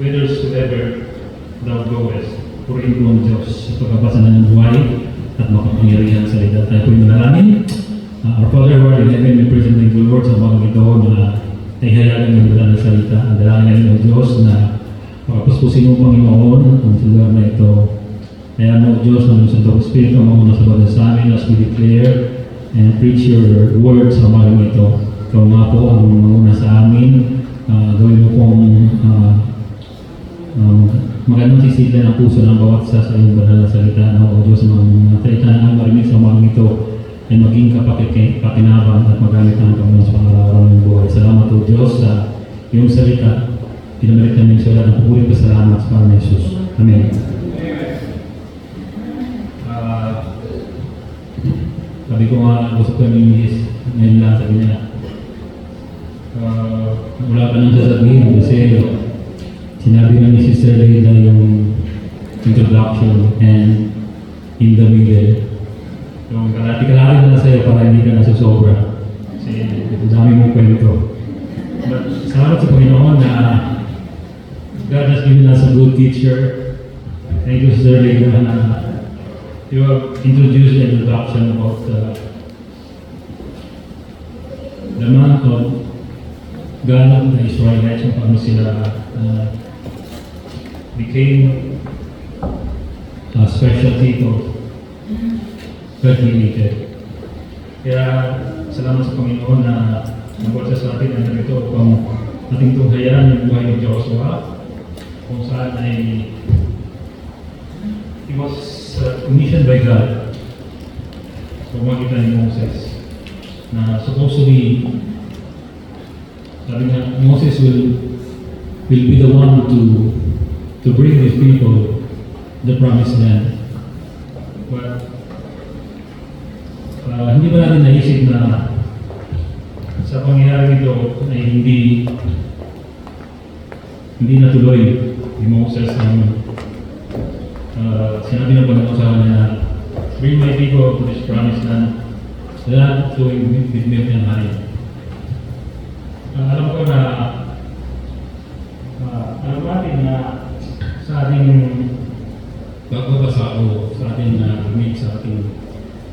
whithersoever thou goest. Purihin ko ang Diyos sa pagkabasa na ng buhay at makapangyarihan sa salita. Tayo po'y manalangin. Our Father who art in heaven, we praise and thank you, Lord, sa mga ito na nahihayagan ng mga ng salita. Ang dalangin namin ng Diyos na makapuspusin mo, Panginoon, ang lugar na ito. Kaya mo, Diyos, ng Santo Espiritu, ang mga nasa banda sa amin as we declare and preach your words sa mga ito. Ikaw nga po ang muna sa amin. Gawin mo pong magandang sisigla ng puso ng bawat isa sa iyong banal na salita. O Diyos, mga salita na ang marinig sa mga ito ay maging kapakinabang at magamit ng Panginoon sa pangaraw ng buhay. Salamat o Diyos sa iyong salita. Pinamalik namin sa wala ng pupuri pa salamat sa Panginoon Jesus. Amen. Sabi ko nga, gusto ko yung English. Ngayon lang sabi niya, wala ka nang sasabihin kasi sinabi na ni Sister Leila yung introduction and in the middle. Yung kalati-kalati na sa'yo para hindi ka nasusobra. Kasi dami mong kwento. But salamat sa Panginoon na God has given us a good teacher. Thank you, Sister Leila, na you have introduced the introduction about the month of God of the Israelites, kung paano sila became a special people, God created. Kaya salamat sa Panginoon na nagwasa sa atin ang ito upang ating tunghayan yung buhay ng Joshua, kung saan ay he was commissioned by God. So makita ni Moses na supposedly sabi nga, Moses will be the one to bring these people the promised land. But hindi ba natin naisip na sa pangyayari ito ay hindi natuloy ni Moses ang sinabi ng Panginoon sa kanya, bring my people to this promised land, land flowing with milk and honey. Alam ko na alam natin na sa ating pagbabasa o sa ating meet sa ating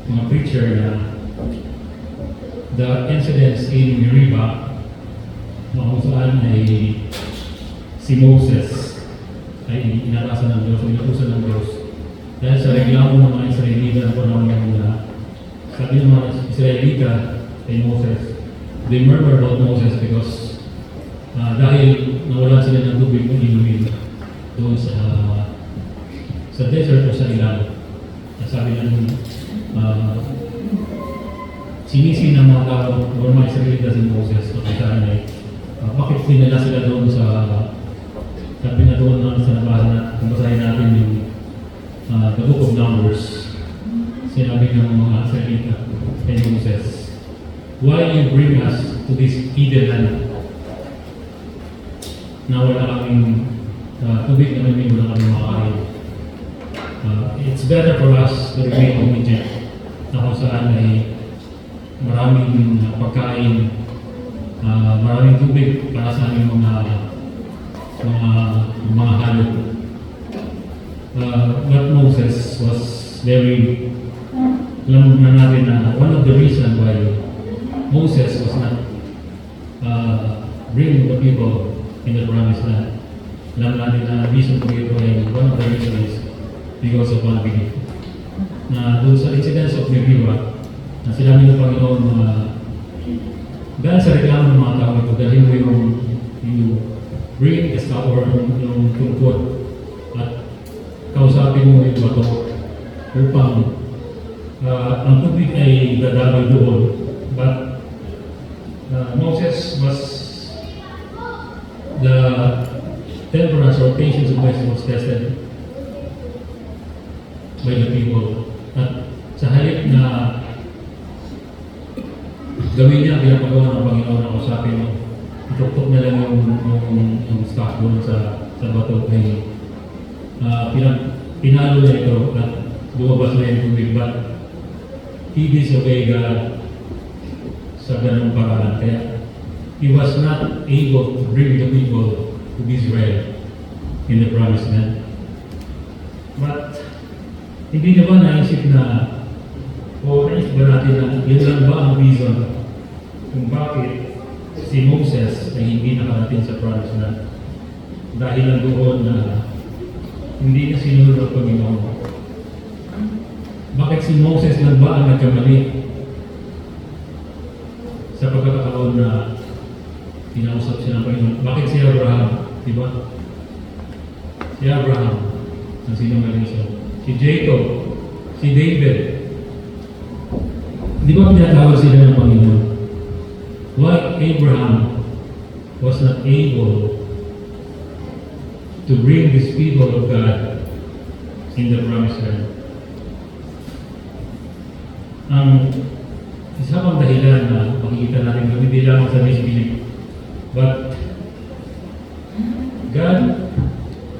mga preacher na the incidents in Meribah na kung saan ay si Moses ay inatasan ng Diyos o inutusan ng Diyos dahil sa reklamo ng mga Israelita na panahon na sabi ng mga Israelita kay Moses, they murmur about Moses because dahil nawala sila ng tubig na inumin doon sa desert o sa ilang. Sabi ng sinisi ng mga tao o mga Israelita si Moses na kailangan ay bakit sinala sila doon sa sabi na doon sa nabasa na kung basahin natin yung the book of Numbers. Sinabi ng mga Israelita kay Moses, why you bring us to this Eden land? Na wala kaming tubig na may wala kaming makain. It's better for us to remain in Egypt na kung saan ay maraming pagkain, maraming tubig para sa aming mga halot. But Moses was very, alam na natin na one of the reasons why Moses was not bringing the people in the promised land. Alam natin na reason for ito ay one of the reasons is because of unbelief. Na doon sa incidents of Meribah, na sinabi ng Panginoon na dahil sa reklamo ng mga tao ito, dahil mo yung bring the stuff or yung tungkod at kausapin mo yung bato upang ang tubig ay dadaloy doon. But Moses was the temperance or patience of Moses was tested by the people. At sa halip na gawin niya pinapagawa ng Panginoon na kausapin mo, ituktok na lang yung staff doon sa bato ay pinalo na ito at lumabas na yung tubig. But he disobeyed God sa ganung paraan. Kaya he was not able to bring the people to Israel in the promised land. But, hindi na ba naisip na, o naisip ba natin na yun lang ba ang reason kung bakit si Moses ay hindi nakarating sa promised land? Dahil lang doon na hindi na sinunod ng Panginoon. Bakit si Moses lang ba ang nagkamali sa pagkakataon na pinausap siya ng Panginoon? Bakit si Abraham? Diba? Si Abraham ang sinungaling siya. Si Jacob, si David. Di ba pinatawag sila ng Panginoon? Why Abraham was not able to bring these people of God in the promised land? Ang isa pang dahilan na makikita natin hindi lamang sa disbelief, but God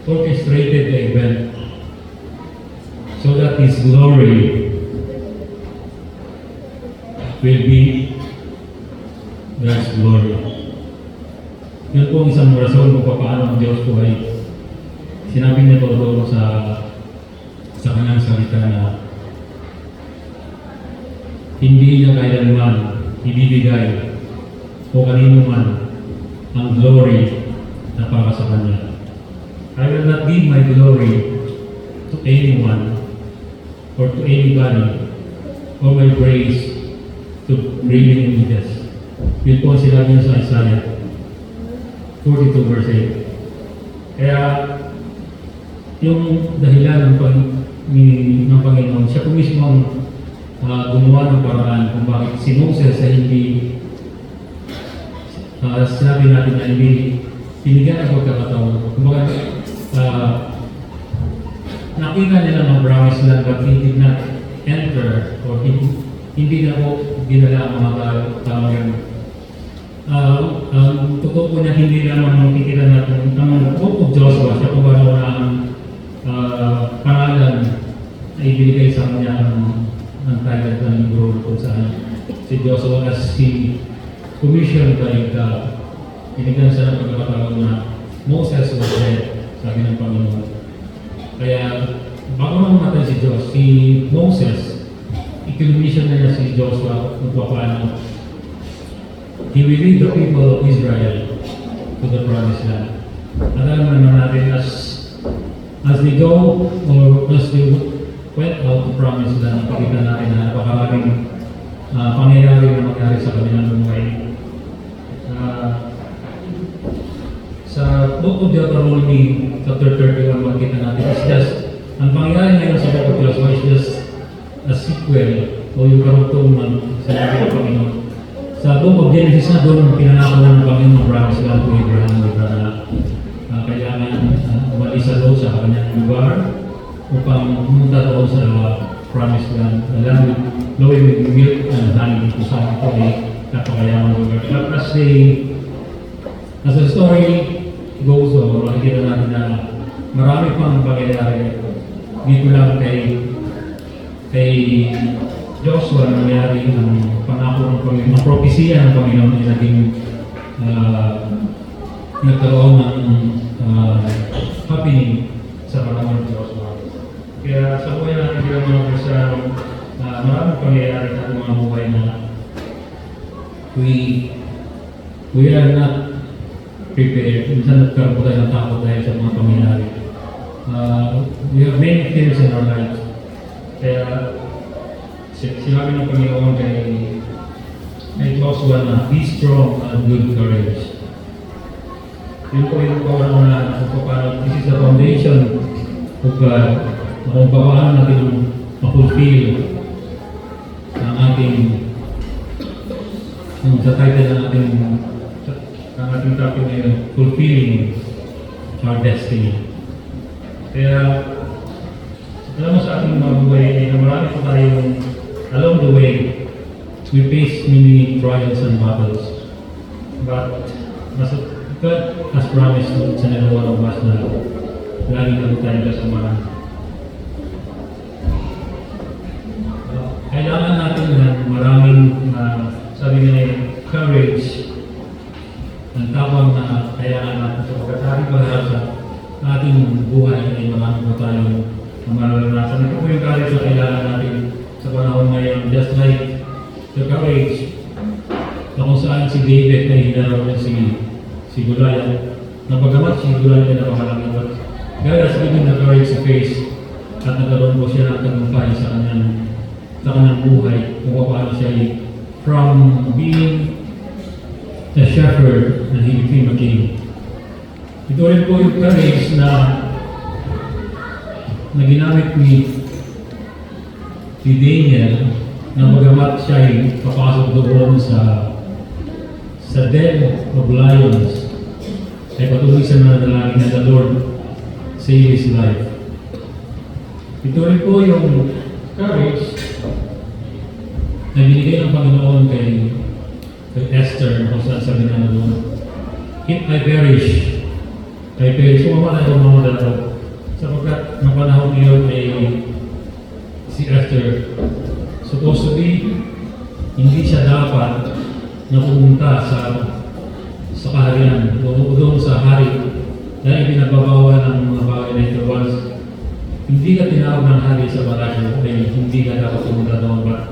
orchestrated the event so that His glory will be God's glory. Yun po ang isang rason kung paano ang Diyos po ay sinabi niya todo sa kanyang salita na hindi niya kailanman ibibigay o kanino man ang glory na para sa Kanya. I will not give my glory to anyone or to anybody or my praise to breathing images. Yun po ang sinabi niya sa Isaiah 42 verse 8. Kaya yung dahilan ng Panginoon, siya po mismo ang gumawa ng paraan kung bakit si Moses ay hindi sinabi natin na hindi binigyan ng pagkakataon. Kumbaga, nakita nila ng promised land but he did not enter or hindi na po ginala ang mga tao yan. Totoo po niya hindi naman makikita natin ang book of Joshua, siya po ba na ang pangalan na ibigay sa kanya ang title ng libro kung saan si Joshua as si commissioned by God. Binigyan siya ng pagkakataon na Moses was dead, sabi ng Panginoon. Kaya bago mamatay si Moses, i-commission na niya si Joshua kung paano he will lead the people of Israel to the promised land. At alam naman natin as they go or as they went out to promised land, pakita natin na napakaraming pangyayari na mangyari sa kanilang buhay. Sa book of Deuteronomy, chapter 31, makikita natin, it's just, ang pangyayari ngayon sa book of Joshua is just a sequel o yung karugtong ng sinabi ng Panginoon. Sa book of Genesis na doon, pinanako na ng Panginoon ng promise land to Abraham na kailangan umalis sa doon sa kanyang lugar upang pumunta doon sa promised land, land flowing with milk and honey, kung saan ito ay napakayamang lugar. But as the story goes on, makikita natin na marami pang pangyayari dito lang kay Joshua na nangyari ang pangako ng Panginoon, ang propesya ng Panginoon ay naging nagkaroon ng happening sa panahon ng Joshua. Kaya sa buhay natin bilang mga Kristiyano, maraming pangyayari sa ating mga buhay na we are not prepared. Minsan nagkaroon po tayo ng takot dahil sa mga pangyayari. We have many things in our lives. Kaya sinabi ng Panginoon kay Joshua na be strong and good courage. Yun po yung kawalan na this is the foundation of God. Kung paano natin ma-fulfill ang ating sa title ng ating topic ngayon, fulfilling our destiny. Kaya alam mo sa ating mga buhay na marami po tayong along the way we face many trials and battles, but as God has promised sa every one of us na lagi na tayo kasamahan. Kailangan natin ng maraming sabi nila courage ng tawag na kailangan natin sa pagkatari pag-asa ating buhay ay marami po tayong mararanasan. Ito po yung courage na kailangan natin sa panahon ngayon. Just like the courage na kung saan si David ay hinarap niya si Goliath. Napagamat si Goliath ay napakalaki. God has given the courage to face at nagkaroon po siya ng tagumpay sa kanyang buhay kung paano siya ay from being a shepherd and he became a king. Ito rin po yung courage na ginamit ni Daniel na magamat siya ay papasok doon sa den of lions ay patuloy sa mananalangin na the Lord save his life. Ito rin po yung courage na binigay ng Panginoon kay Esther kung saan sabi na doon, if I perish, kung mamamatay ako sapagkat ng panahon ngayon ay si Esther supposed to be hindi siya dapat na pumunta sa kaharian o doon sa hari dahil pinagbabawal ng mga bagay na ito. Once hindi ka tinawag ng hari sa palasyo ay hindi ka dapat pumunta doon. But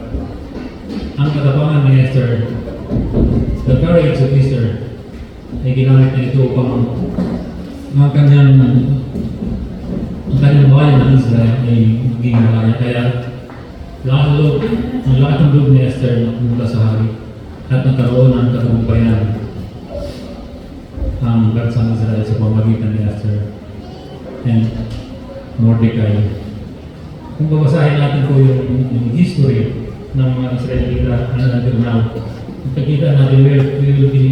ang katapangan ni Esther, the courage of Esther ay ginamit na ito upang ang kanyang bayan ng Israel ay maging malaya. Kaya ang lahat ng loob ni Esther na pumunta sa hari at nagkaroon ng katagumpayan ang bansang Israel sa pamamagitan ni Esther and Mordecai. Kung babasahin natin po yung history ng mga Israelita na until now, makikita natin we will be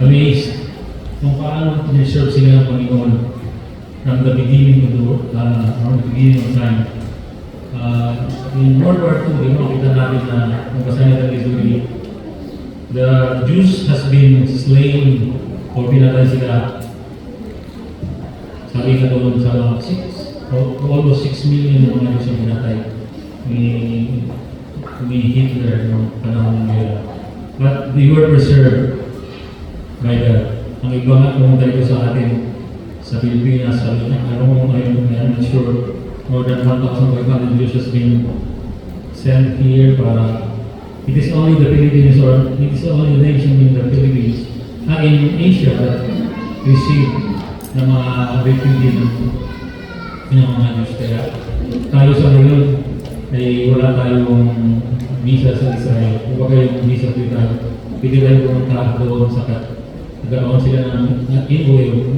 amazed kung paano deserve sila ng Panginoon from the beginning of time. In World War II, makikita natin na kung basahin natin history, the Jews has been slain o pinatay sila. Sabi na doon sa almost 6 million mga Jews ang pinatay ni Hitler noong panahon ng gera. But they were preserved by God. Ang iba nga pumunta ito sa atin sa Pilipinas, I'm not sure, more than 1,500 Jews has been sent here para it is only the Philippines or it is only the nation in the Philippines in Asia that receive ng mga refugee ng mga Jews. Kaya tayo sa ngayon ay wala tayong visa sa Israel. Kung yung visa dito tayo, pwede tayo pumunta doon sa nagkaroon sila ng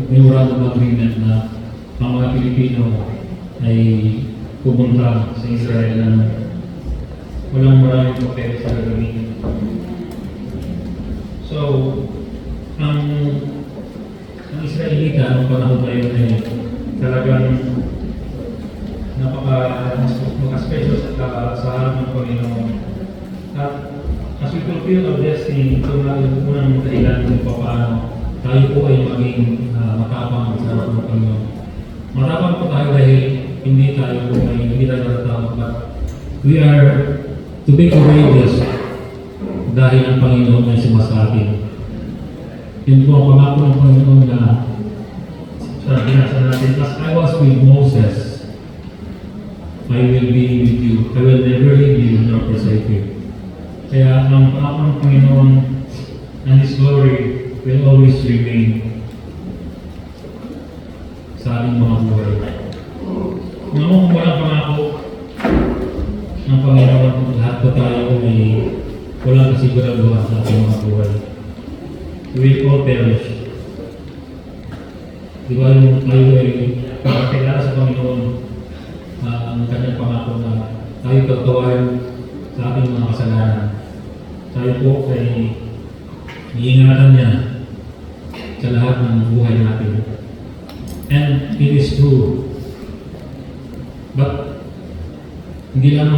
memorandum agreement na ang mga Pilipino ay pumunta sa Israel na walang maraming papel sa gagamitin. So, ang Israelita noong panahon na yun ay talagang napaka-special sa harap ng Panginoon. At as we fulfill our destiny, ito na yung unang dahilan kung paano tayo po ay maging matapang sa harap ng Panginoon. Matapang po tayo dahil hindi tayo natatakot, but we are to be courageous dahil ang Panginoon ay sumasabi. Yun po ang pangako ng Panginoon na binasa natin, as I was with Moses, I will be with you. I will never leave you nor forsake you. Kaya ang pangako ng Panginoon and His glory will always remain sa ating mga buhay. Kung walang pangako ng Panginoon, lahat po tayo ay walang kasiguraduhan sa ating mga buhay. We will all perish. Di ba yung tayo ay pagkakilala sa Panginoon ang kanyang pangako na tayo pagtawain sa ating mga kasalanan. Tayo po ay iingatan niya sa lahat ng buhay natin. And it is true. But hindi lang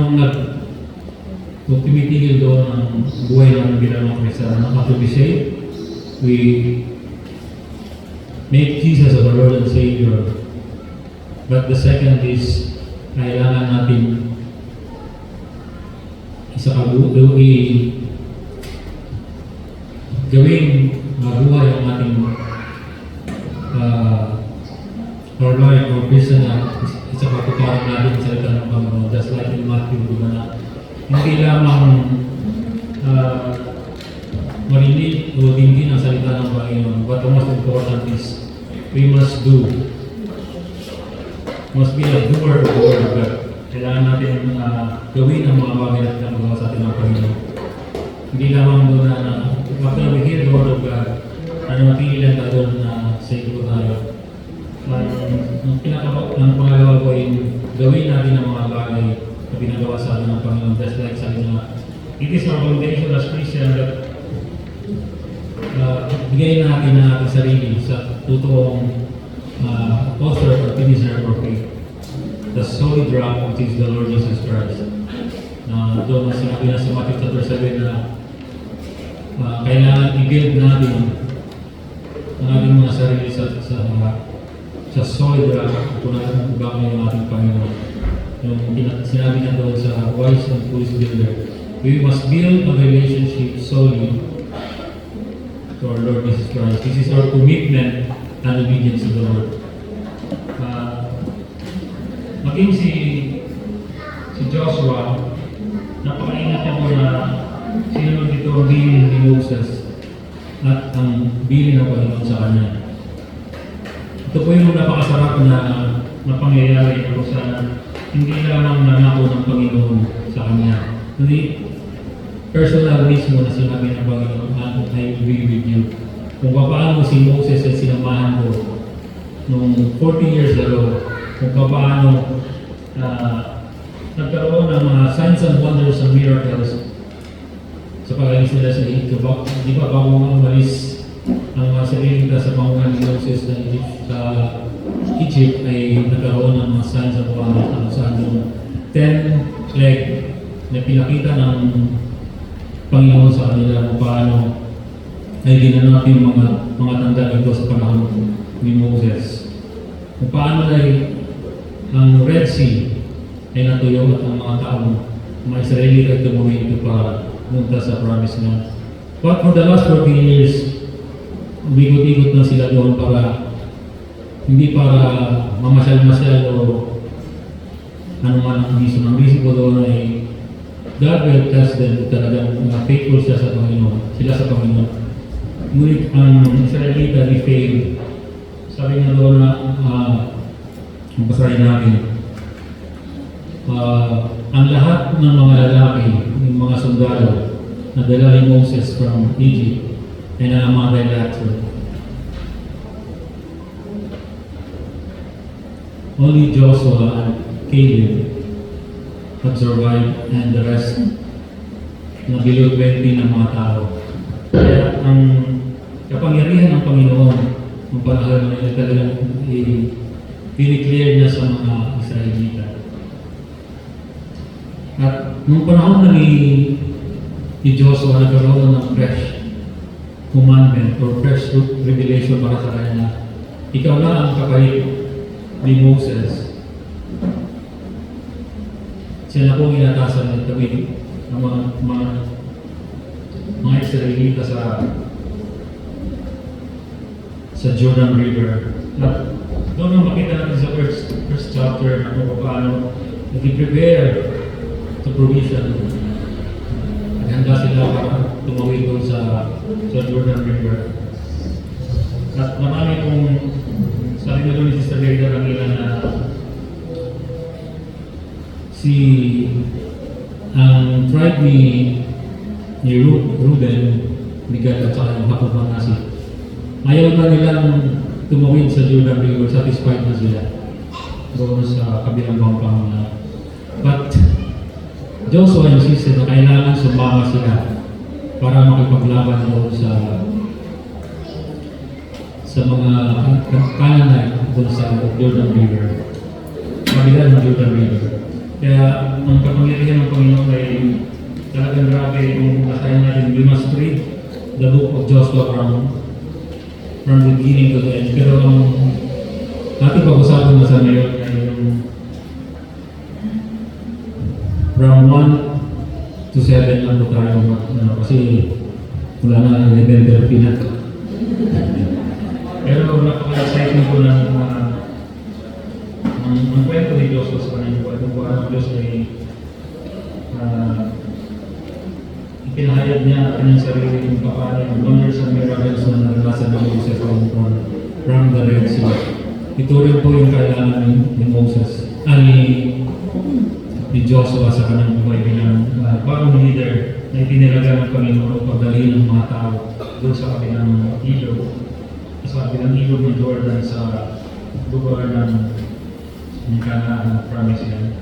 kung tumitigil doon ang buhay ng bilang mga Kristiyano. After we say, we make Jesus as our Lord and Savior. But the second is, kailangan natin gawing mabuhay ang ating our life, our Christian life, isa patutunan natin sa salita ng Panginoon. Just like in Matthew, di ba na hindi lamang marinig o dinggin ang salita ng Panginoon, but the most important is we must do. Must be a doer of the Word of God. Kailangan natin gawin ang mga bagay na pinagawa sa atin ng Panginoon. Hindi lamang doon na after we hear the Word of God, natili lang tayo doon na sa ito tayo. Ang pangalawa ko ay gawin natin ang mga bagay na pinagawa sa atin ng Panginoon. Just like sabi nga, it is our foundation as Christian that bigay natin ang ating sarili sa totoong author or finisher of our faith. The solid rock which is the Lord Jesus Christ. Doon na sinabi na sa Matthew chapter 7 na kailangan i-build natin ang ating mga sarili sa solid rock kung natin ibang yung ating Panginoon. Yung sinabi na doon sa wise and foolish builder, we must build a relationship solely to our Lord Jesus Christ. This is our commitment and obedience to the Lord. Maging si Joshua, napakaingat niya po na sinunod dito ang bilin ni Moses at ang bilin ng Panginoon sa kanya. Ito po yung napakasarap na pangyayari kung saan hindi lamang nangako ng Panginoon sa kanya. Hindi personal mismo na sinabi ng Panginoon, I agree with you. Kung paano si Moses ay sinamahan ko noong 40 years ago, kung paano nagkaroon ng mga signs and wonders and miracles sa pag-alis nila sa Egypt. Di ba bago umalis ang mga sarili sa pangunan ni Moses sa Egypt ay nagkaroon ng mga signs and wonders kung saan yung 10 plague na pinakita ng Panginoon sa kanila kung paano ay ginanap yung mga tanda ito sa panahon ni Moses. Kung paano ay ang Red Sea ay natuyo at ang mga taong mga Israelita ay tumuwi ito para punta sa Promised Land. But for the last 40 years, umikot-ikot na sila doon para hindi para mamasyal-masyal o ano man ang reason. Ang reason ko doon ay God will test them talagang faithful siya sa Panginoon, sila sa Panginoon. Ngunit ang Israelita ni failed. Sabi nga doon na ang basahin natin, ang lahat ng mga lalaki, ng mga sundalo na dala ni Moses from Egypt ay namamatay lahat. Only Joshua and Caleb had survived and the rest na below 20 ng mga tao. Kaya ang kapangyarihan ng Panginoon ng panahon na talagang i-declare niya sa mga Israelita. At nung panahon na ni Joshua, nagkaroon ng fresh commandment or fresh revelation para sa kanya. Ikaw na ang kapalit ni Moses. Siya na pong inatasan ng tabi ng mga Israelita sa Jordan River. At doon ang makita natin sa first chapter na kung paano nag-prepare sa provision. Naghanda sila para tumawid doon sa Jordan River. At marami kong sabi na doon ni Sister Leida kanina na ang tribe ni Ruben, ni Gad at saka yung Hakot Manasi, ayaw na nilang tumawid sa Jordan River, satisfied na sila doon sa kabilang bampang na. But Joshua insisted na kailangan sumama sila para makipaglaban doon sa mga Canaanite doon sa Jordan River, kabila ng Jordan River. Kaya ang kapangyarihan ng Panginoon ay talagang grabe. Kung basahin natin, we must read the book of Joshua from the beginning to the end. Pero ang ating pag-usapan na sa ngayon ay from 1 to 7 lang po tayo kasi wala na 11 pero pinat. Pero napaka-exciting po ng Diyos sa kanyang buhay. Kung paano ang Diyos ay ipinahayag niya ang kanyang sarili kung paano yung wonders and miracles na naranasan ng Moses from the Red Sea. Ito rin po yung kailangan ni Moses, ni Joshua sa kanyang buhay bilang bagong leader na ipinilaga ng Panginoon o pagdali ng mga tao doon sa kabilang ilog, ng Jordan sa lugar ng Canaan, promise yan.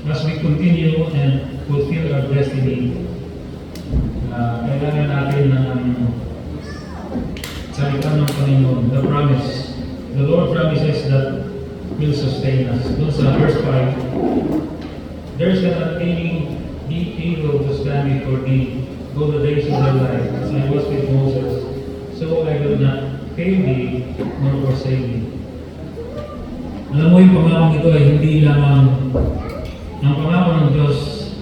As we continue and fulfill our destiny, kailangan natin ng salita ng Panginoon, the promise. The Lord promises that will sustain us. Doon sa verse 5, there's an unfailing able to stand before thee all the days of thy life, as I was with Moses, so I will not fail thee nor forsake thee. Alam mo yung pangakong ito ay hindi lamang ang pangako ng Diyos,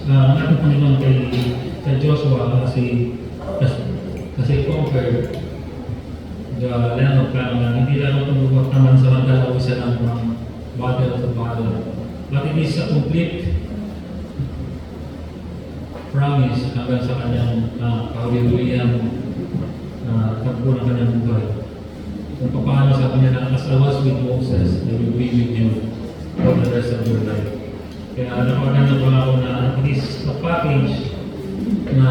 ang ating Panginoon kay Joshua kasi conquer the land of Canaan. Hindi lamang tumubok naman sa mga isa ng battle to battle, but it is a complete promise hanggang sa kanyang kahuli-huliyang tagpo ng kanyang buhay. Kung paano sa kanya na as I was with Moses, I will be with you for the rest of your life. Kaya napaganda pa ako na it is a package na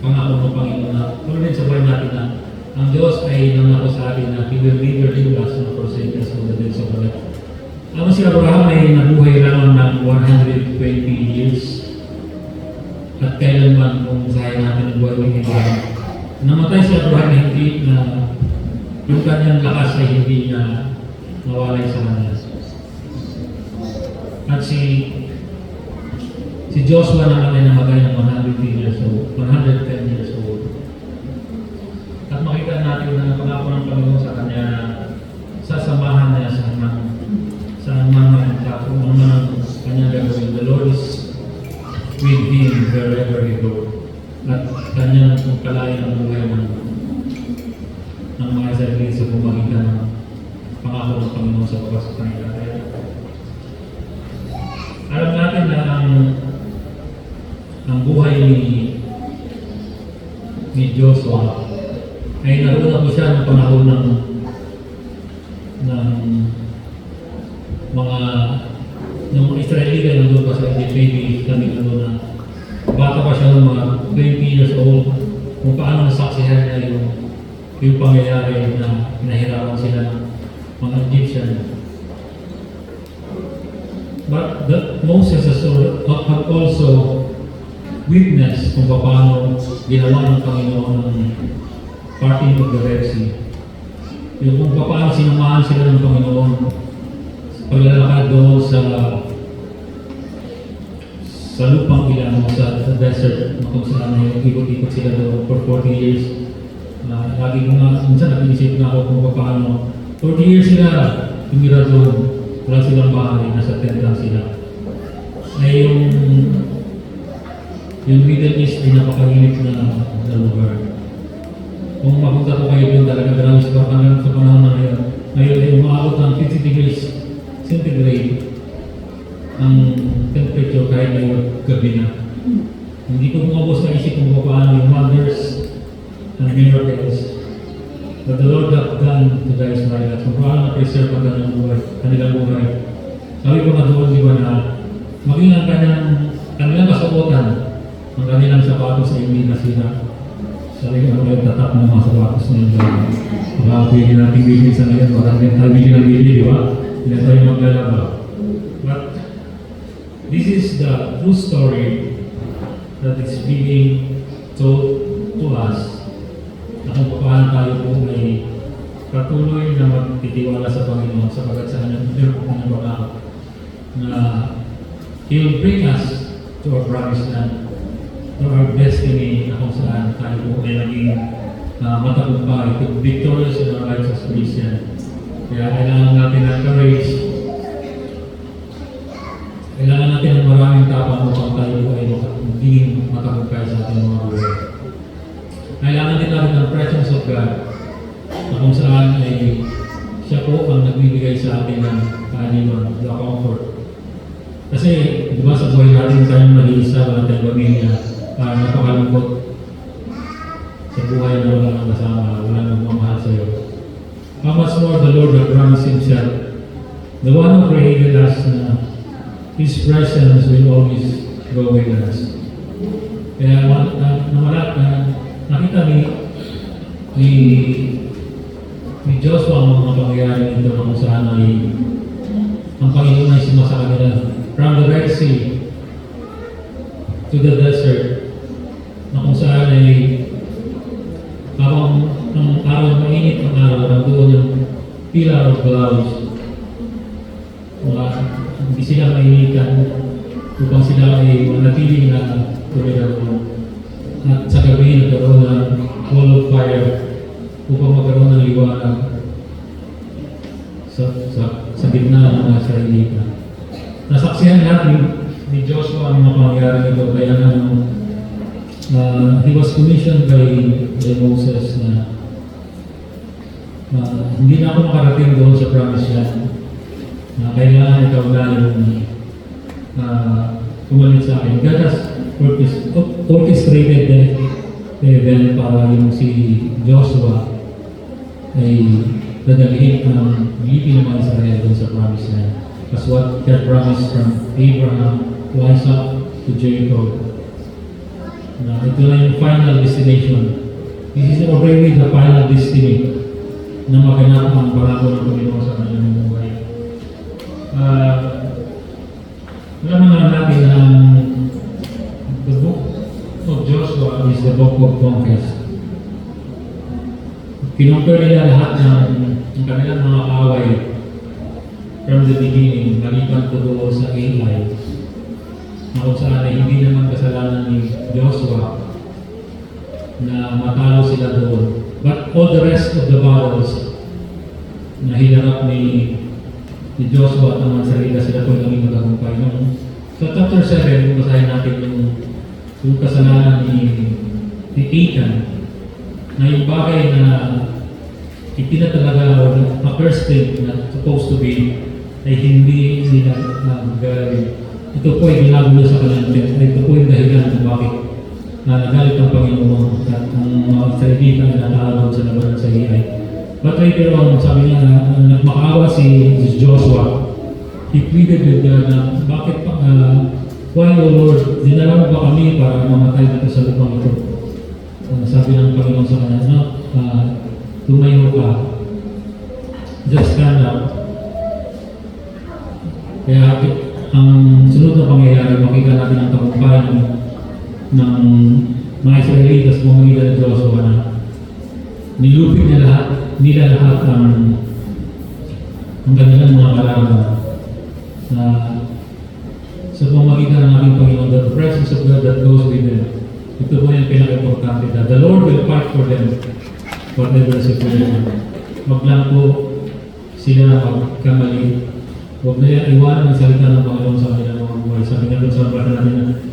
pangako ng Panginoon na tulad sa buhay natin na ang Diyos ay nangako sa atin na He will never leave us nor forsake us all the days of our life. Alam si Abraham ay nabuhay lamang ng 120 years. At kailanman kung sahay natin ang buhay ng Abraham. Namatay si Abraham na hindi na yung kanyang lakas ay hindi na nawalay sa kanya. At si Joshua naman ay namatay ng 110 years old. At makita natin na pangako ng Panginoon sa kanya na sasamahan niya sa mga kung ano man ang kanyang gagawin. The Lord is with him wherever he goes. At kanyang pagkalayan ang buhay ng mga Israeli sa pamagitan ng pangako ng Panginoon sa baba sa kanila. Alam natin na ang buhay ni Joshua ay naroon po siya ng panahon ng mga Israeli na nandun pa sa Egypt, maybe kami na bata pa siya ng mga 20 years old, kung paano nasaksihan niya yung pangyayari na pinahirapan sila ng mga Egyptian. But Moses has also witnessed kung paano ginawa ng Panginoon ng parting of the Red Sea. Yung kung paano sinamahan sila ng Panginoon paglalakad doon sa lupang ilan sa desert na kung saan ikot-ikot sila doon for 40 years. Lagi ko nga, minsan nag-iisip na ako kung paano 40 years sila tumira doon, wala silang bahay, nasa tent lang sila. Ay yung Middle East ay napakainit na lugar. Kung mapunta ko kayo doon talaga grabe sa hanggang sa panahon na ngayon. Ngayon ay umaabot ng 50 degrees centigrade ang temperature kahit ngayon gabi na. Hindi ko umabos na isip kung paano yung wonders and miracles that the Lord have done to the Israelites. Kung paano na-preserve ang kanilang buhay. Sabi ko nga doon, di ba na maging ang kanilang kasuotan, ang kanilang sapatos ay hindi nasira. Sabi ko ano yung tatap ng mga sapatos na yun. Baka pwede natin bilhin sa ngayon, baka tayo bilhin ng bilhin, di ba? Hindi tayo maglalaba. But this is the true story that is being told to us na kung paano tayo po ay patuloy na magtitiwala sa Panginoon sapagkat sa kanyang pangako na He will bring us to our promised land, to our destiny na kung saan tayo po ay naging matagumpay, to victorious in our lives as Christian. Kaya kailangan natin ng courage, kailangan natin ng maraming tapang upang tayo po ay maging matagumpay sa ating mga buhay. Kailangan din natin ng presence of God na kung saan ay siya po ang nagbibigay sa atin ng kaaniman, the comfort. Kasi, di ba sa buhay natin tayong mag-iisa, wala tayong pamilya, napakalungkot sa buhay na wala kang kasama, wala nang magmamahal sa iyo. How much more the Lord will promise Himself, the one who created us, na His presence will always go with us. Kaya nakita ni Joshua ang mga pangyayari nito na kung saan ay ang Panginoon ay sumasa kanila. From the Red Sea to the desert, na kung saan ay habang ang araw, mainit ang araw, nandoon yung pillar of clouds. Hindi sila mainitan upang sila ay manatili na tumira doon. At sa gabi nagkaroon ng wall of fire upang magkaroon ng liwanag sa gitna ng mga Israelita. Nasaksihan natin ni Joshua ang mga pangyayari nito, kaya he was commissioned by Moses na hindi na ako makarating doon sa promised land. Kailangan ikaw na yung kumalit sa akin. God has orchestrated the event para yung si Joshua ay dadalhin ang lipi ng mga Israel doon sa promised land. That's what God promised from Abraham to Isaac to Jacob. Ito na yung final destination. This is already the final destiny na maganap ang pangako ng Panginoon sa kanilang buhay. Alam naman natin na the book of Joshua is the book of conquest. Kinumpir nila lahat ng kanilang mga away from the beginning, maliban po doon sa Ai, na kung saan ay hindi naman kasalanan ni Joshua na matalo sila doon. But all the rest of the battles na hinarap ni Joshua at ang mga salita, sila po yung naging matagumpay. Sa chapter 7, basahin natin yung kasalanan ni Achan, na yung bagay na itinatalaga o a first thing na supposed to be ay hindi nila gagawin. Ito po ay ginagawa sa kanilang tent. Ito po yung dahilan kung bakit nagalit ang Panginoon at ang mga Israelita ay natalo sa labanan sa Ai. But later on, sabi niya na nagmakaawa si Joshua. He pleaded with God na bakit why, O Lord, dinala mo ba kami para mamatay dito sa lupang ito? Sabi ng Panginoon sa kanya, no, tumayo ka. Just stand up. Kaya ang sunod na pangyayari, makita natin ang tagumpay ng mga Israelitas pumanggitan ni Joshua na nilupit nila lahat ang kanilang mga kalaban. Sa pamamagitan ng ating Panginoon, the presence of God that goes with them. Ito po yung pinaka-importante na the Lord will fight for them whatever the situation. Wag lang po sila magkamali. Huwag na yan iwanan ang salita ng Panginoon sa kanilang mga buhay. Sabi nga doon sa bata natin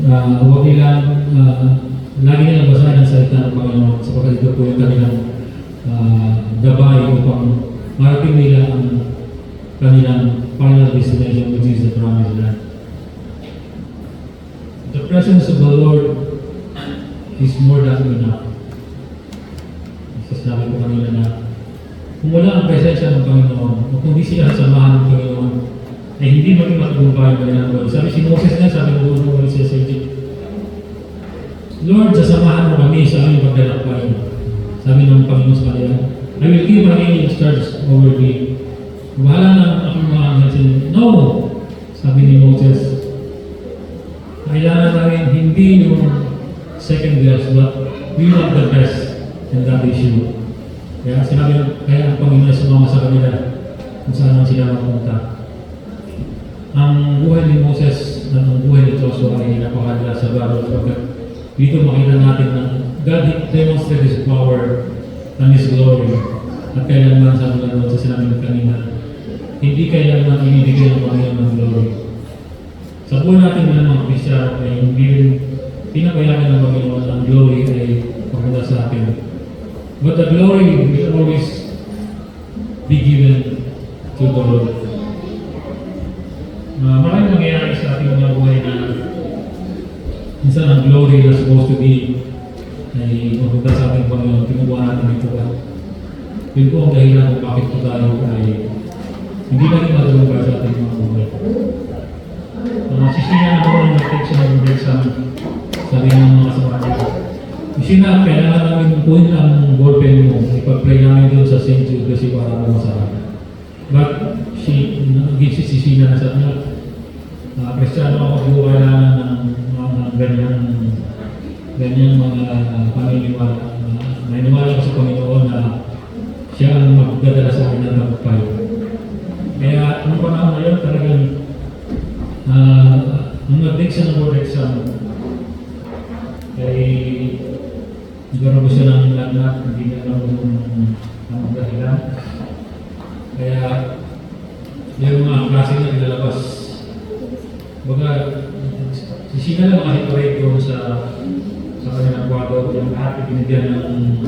na huwag nilang lagi nilang basahin ang salita ng Panginoon sapagkat ito po yung kanilang gabay upang marating nila ang kanilang final destination, which is the promised land. The presence of the Lord is more than enough. Sasabi ko kanina na kung wala ang presensya ng Panginoon o kung di sila samahan ng Panginoon ay hindi maging matagumpay ang kanilang buhay. Sabi si Moses na, sabi ng Lord sa Egypt, Lord, sasamahan mo kami sa aming paglalakbay. Sabi ng Panginoon sa kanila, I will give my angels charge over thee. Bahala na ang mga angels. No! Sabi ni Moses, kailangan namin hindi yung second best, but we want the best in that issue. Kaya ang Panginoon sumama sa kanila kung saan sila mapunta. Ang buhay ni Moses at ang buhay ni Joshua ay napakaganda sa Bible sapagkat dito makita natin na God demonstrated His power and His glory at kailanman sa mga doon sa sinabi ng kanina, hindi kailanman inibigay ng Panginoon ng glory. Sa buhay natin mga Kristiyan ay hindi pinapayagan ng Panginoon ang glory ay papunta sa atin. But the glory will always be given to the Lord. Maraming nangyayari sa ating mga buhay na minsan ang glory na supposed to be ay mapunta sa ating Panginoon, kinukuha natin ito ba? Yun po ang dahilan kung bakit po tayo ay hindi natin matulungan sa ating mga buhay. Sisina na po ng protection ng exam sa rin ng mga samahan. Sisina, kailangan namin punin ang ballpen mo, ipag-play namin doon sa St. Jude kasi para masarap. But sisina na sa atin. Kristyano ako, hindi ko kailangan ng ganyan mga paniniwala. Naniniwala ko sa Panginoon na siya ang magdadala sa akin ng tagumpay. Kaya ang panahon na yun talagang ang mag-take siya ng board exam ay nagkaroon ko siya ng lagnat, hindi niya alam ang dahilan. Kaya yung mga klase na nilalabas, baga sisina lang mga hitoray doon sa kanilang kwarto, yung lahat binigyan ng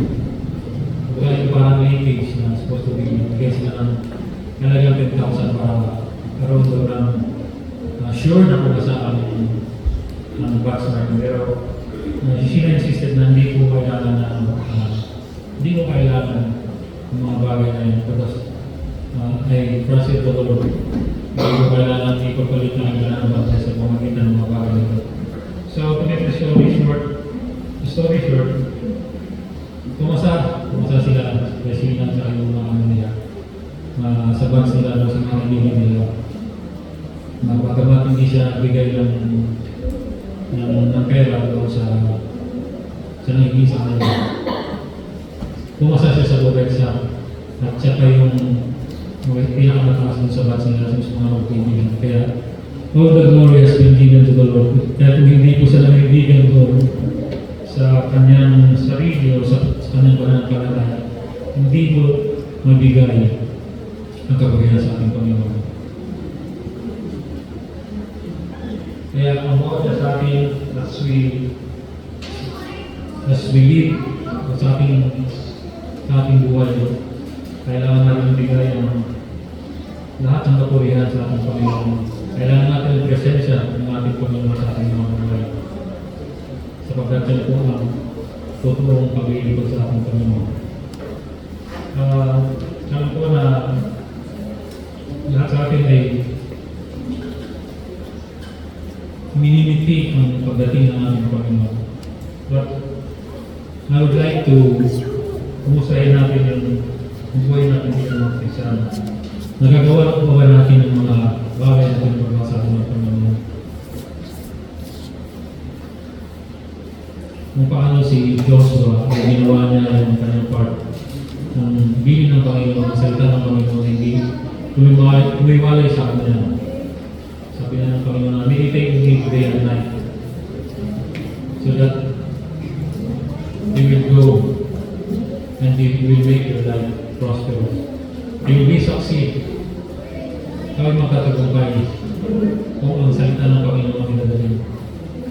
baga yung parang linkage na supposed to be bigyan sila ng nalagang 10,000 para karoon doon ng sure na kung basa ang box mark. Pero sisina insisted na hindi ko kailangan ng mga bagay na yun. Because ay trusted to the Lord. Hindi ko kailangan ipapalit na ang basa sa pamagitan ng mga bagay nito. So to make the story short, kumasa sila kasi lang sa yung mga ano nila. Sa box nila sa mga kaibigan nila. Bagamat hindi siya bigay ng pera o sa nangingin sa kanila. Pumasa siya sa board exam at siya pa yung pinakamataas sa batch nila sa mga magkaibigan. Kaya all the glory has been given to the Lord. Kaya kung hindi po siya nangingin doon sa kanyang sarili o sa kanyang pananampalataya, hindi po mabigay ang kabahayan sa ating Panginoon. Kaya ang mga sa atin as we live sa ating buhay, kailangan natin bigay ang lahat ng kapurihan sa ating Panginoon. Kailangan natin ang presensya ng ating Panginoon sa ating mga buhay. Sapagkat siya po ang totoong paglilipad sa ating Panginoon. Alam po na lahat sa atin ay minimiti ang pagdating ng aming Panginoon. But I would like to kumustahin natin yung buhay natin dito ng Kristyano. Nagagawa po ba natin ng mga bagay na pinagawa sa ating Panginoon? Kung paano si Joshua ay ginawa niya yung kanyang part ng bili ng Panginoon, salita ng Panginoon, hindi tumiwalay sa kanya. Sabi na ng Panginoon, meditate in Him day and night so that you will grow and you will make your life prosperous. You will be succeed. Kami magtatagumpay kung ang salita ng Panginoon pinadalhin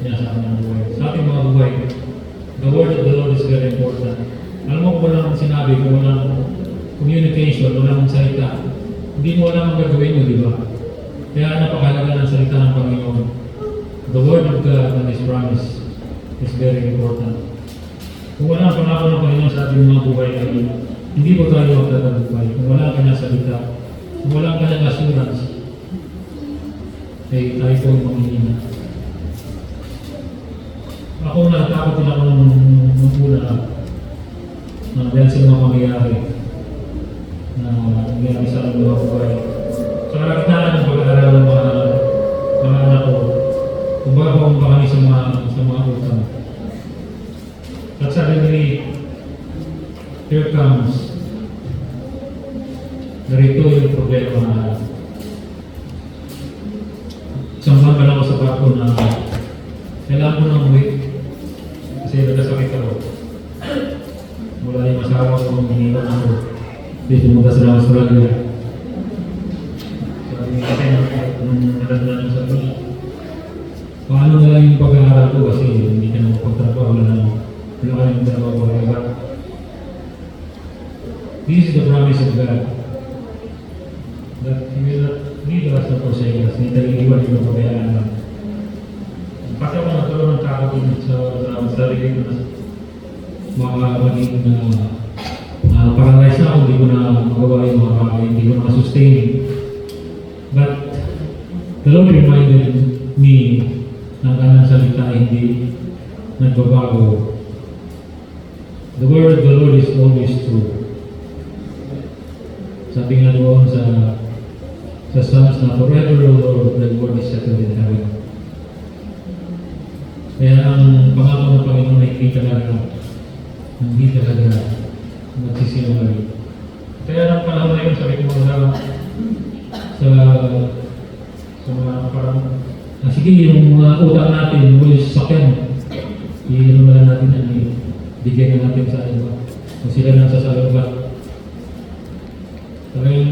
niya sa kanyang buhay. Sa ating mga buhay, the word of the Lord is very important. Alam mo kung walang sinabi, kung walang communication, walang salita, hindi mo alam ang gagawin mo, di ba? Kaya napakahalaga ng salita ng Panginoon. The word of God and His promise is very important. Kung wala ang pangako ng Panginoon sa ating mga buhay, hindi po tayo magtatagumpay. Kung wala ang kanyang salita, kung wala ang kanyang assurance, ay tayo po yung manginina. Ako natakot din ako nung una dahil sa mga mangyayari na nangyayari sa ating mga buhay. Sa kalagitnaan ng pag-aaral ng mga anak ko, kumbaga pa kami sa mga utang. At suddenly, here comes, narito yung problema na isang buwan pa lang ako sa barko na kailangan ko ng uwi kasi nagkasakit ako. Mula yung asawa ko nung hiniwan ako. Dito pumunta sila ng Australia. Sabi nga kayo nung nalandanan ng sabi, paano na lang yung pag-aaral ko kasi hindi ka na magpagtrabaho, wala kayong trabaho. this is the promise of God. That He will not leave us or forsake us. Hindi tayo iwan yung pabayaan lang. Kasi ako nagkaroon ng takot din sa sarili ko na maging paralyzed na ako, hindi ko na magawa yung mga bagay, hindi ko na sustain. But the Lord reminded me ng kanang salita hindi nagbabago. The word of the Lord is always true. Sabi nga doon sa Psalms na forever, O Lord, the word is settled in heaven. Kaya ang pangako ng Panginoon ay hindi talaga magsisinungaling. Kaya ng panahon na yun, sabi ko sa mga parang sige, yung mga utang natin, yung sakyan, i-ano na lang natin yan, bigyan na natin sa iba. Kung sila nang sasalubak. Talagang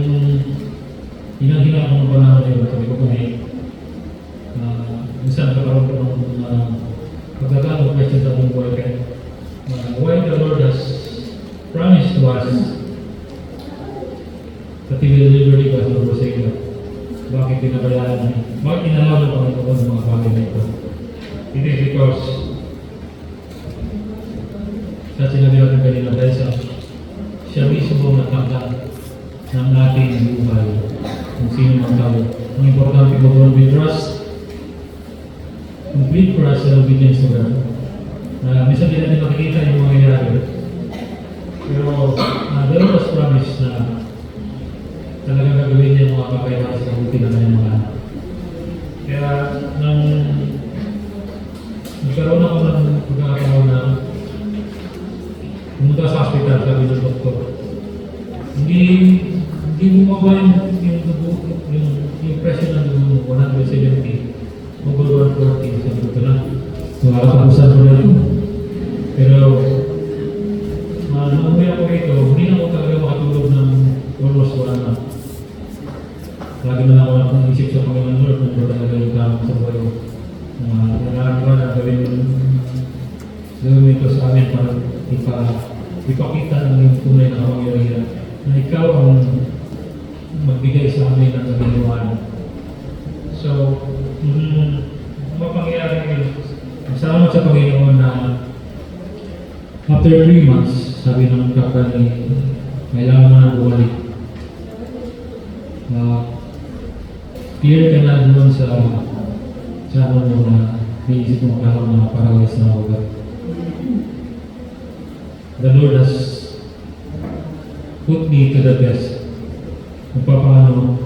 hinang-hina ko ng panahon na yun, sabi ko kung minsan nagkakaroon ko ng pagkakalo question sa ating buhay kaya why the Lord has promised to us that He will never leave us nor forsake us. Bakit pinabayaan niya? Bakit inalaw ng Panginoon ng mga bagay na ito? It is because sa sinabi natin kanina dahil siya mismo natanggal ng ating buhay kung sino man tayo. Ang importante ko doon, we trust, complete trust and obedience to God. Minsan din natin makikita yung mga nangyayari. Pero the Lord has promised na talagang gagawin niya yung mga bagay para sa kabuti na kanyang mga anak. Kaya nang nagkaroon ako ng pagkakataon na pumunta sa hospital, sabi ng doktor, hindi bumaba yung pressure ng dugo mo, 170 over 140, sabi ko na makakatapusan ko na ito. Pero nung umuwi ako rito, hindi na ako talaga makatulog ng almost 1 month. Lagi na ako naisip sa Panginoon Lord kung talaga yung tama sa buhay ko. Nalaman ko na gawin ito sa amin para ipakita ng yung tunay na kapangyarihan na ikaw ang magbigay sa amin ng kaginawan. So, mapangyari yun. Salamat sa Panginoon na after 3 months, sabi ng kapwa ni kailangan mo na bumalik. Clear ka na doon sa ano mo na naisip mo parang mga paralyzed na ugat. The Lord has put me to the best. Kung paano,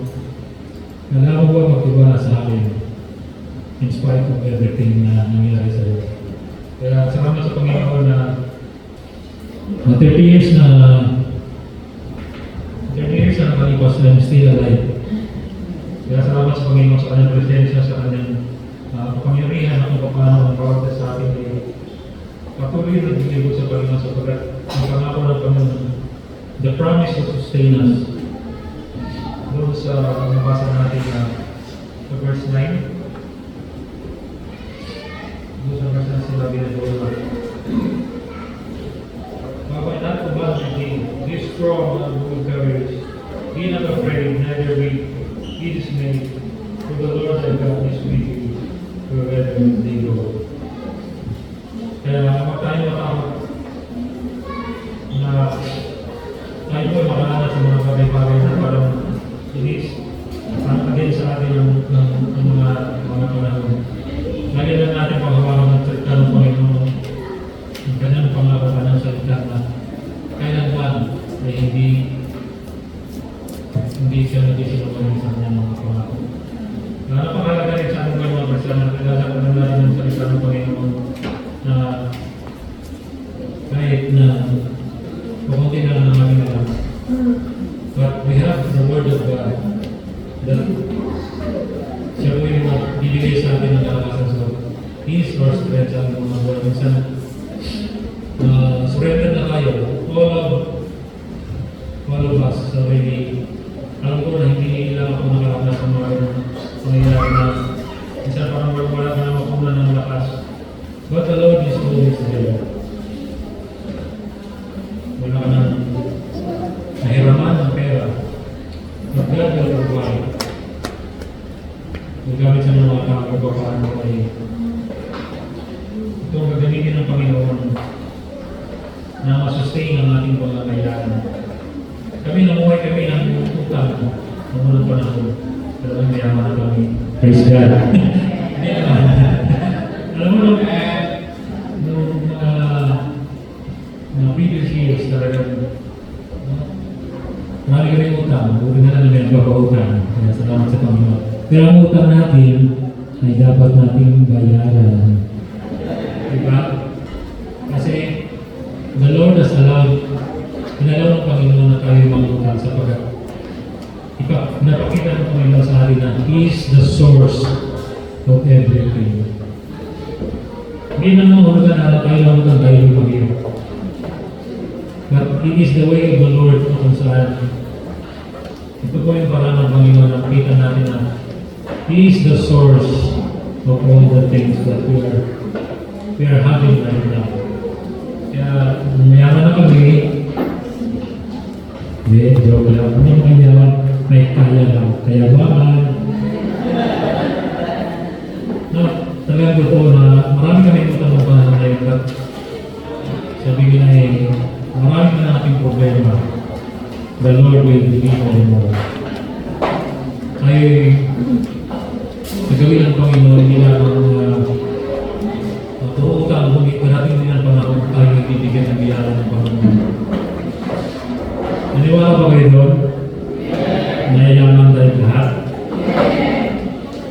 kailangan mo ba magtiwala sa akin in spite of everything na nangyari sa iyo. Kaya salamat sa Panginoon na 30 years na nakalipas na I'm still alive. Kaya salamat sa Panginoon sa kanyang presensya, sa kanyang kapangyarihan na kung paano ang bawat sa atin ay patuloy na naglilibot sa Panginoon sapagkat ang pangako ng Panginoon, the promise to sustain us. Doon sa nabasa natin sa verse 9, doon sa verse na sinabi na doon na Papa, not abundantly, be strong and full courage. Be not afraid, neither be dismayed, for the Lord thy God is with you wherever they go. Kaya huwag tayo matakot na tayo po makalanan sa mga bagay-bagay na parang inis again sa atin ng mga panahon. Lagi lang natin paghawakan ng salita ng Panginoon. Ang kanyang pangako ng salita na kailanman ay hindi siya nagsisinungaling sa kanyang mga pangako. Napakalaga rin sa ating mga persona, kailangan natin ng salita ng Panginoon na kahit na pakunti na lang namin alam. But we have the Word of God that siya po yung bibigay sa atin ng kalakasan. So, He is our strength sa ating mga buhay. Minsan, surrender na tayo. All of us. So, alam ko na hindi lang ako nakalakas sa mga pangyayari na minsan parang wala ka na makunan ng lakas. But the Lord is always there. Wala ka na gamit sa mga tao kung paano ay itong gagamitin ng Panginoon na masustain ang ating pangangailangan. Kami namuhay kami ng utang noong unang panahon. Pero ang mayaman na kami. Praise God. Hindi naman. Alam mo nung mga previous years talagang marami kami utang. Buti na lang may nagpapautang. Kaya salamat sa Panginoon. Pero ang utang natin ay dapat nating bayaran. Diba? Kasi the Lord has allowed, pinalaw ng Panginoon na tayo mangutang sapagkat napakita ng Panginoon sa atin na He is the source of everything. Hindi naman mahulugan na tayo mangutang tayo ng Panginoon. But it is the way of the Lord kung saan ito po yung parang ng Panginoon na kita natin na He is the source of all the things that we are having right now. Kaya mayaman na kami. Hindi, joke lang. Hindi mo mayaman, may kaya lang. Kaya baman. No, talagang totoo na marami kami utang ng panahon ngayon. But sabi ko na marami na nating problema. The Lord will deliver more. Tayo nagawin ng Panginoon, hindi lang tuutang, parating din ang panahon tayo ibibigyan ng biyaya ng Panginoon. Naniwala ba kayo doon? Nayayaman tayo lahat?